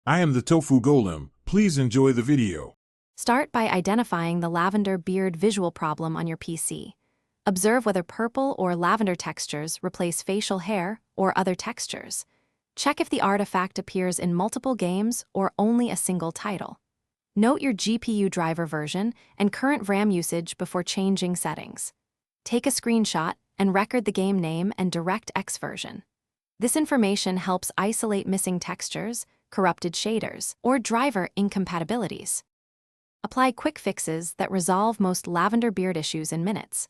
I am the Tofu Golem. Please enjoy the video. Start by identifying the Lavenderbeard visual problem on your PC. Observe whether purple or lavender textures replace facial hair or other textures. Check if the artifact appears in multiple games or only a single title. Note your GPU driver version and current RAM usage before changing settings. Take a screenshot and record the game name and DirectX version. This information helps isolate missing textures, corrupted shaders, or driver incompatibilities. Apply quick fixes that resolve most Lavenderbeard issues in minutes.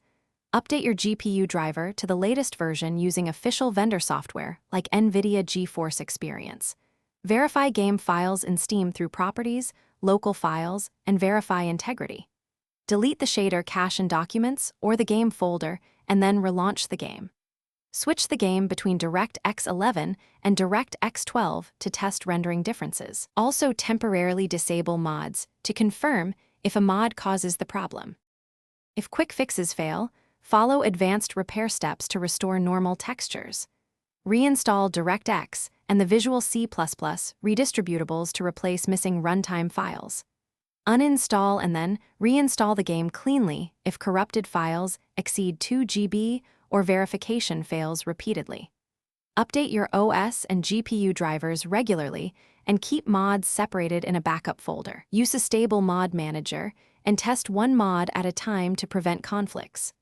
Update your GPU driver to the latest version using official vendor software like NVIDIA GeForce Experience. Verify game files in Steam through Properties, Local Files, and Verify Integrity. Delete the shader cache in Documents or the game folder and then relaunch the game. Switch the game between DirectX 11 and DirectX 12 to test rendering differences. Also temporarily disable mods to confirm if a mod causes the problem. If quick fixes fail, follow advanced repair steps to restore normal textures. Reinstall DirectX and the Visual C++ redistributables to replace missing runtime files. Uninstall and then reinstall the game cleanly if corrupted files exceed 2 GB or verification fails repeatedly. Update your OS and GPU drivers regularly and keep mods separated in a backup folder. Use a stable mod manager and test one mod at a time to prevent conflicts.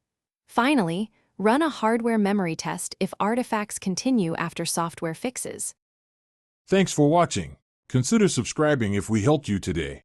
Finally, run a hardware memory test if artifacts continue after software fixes. Thanks for watching. Consider subscribing if we helped you today.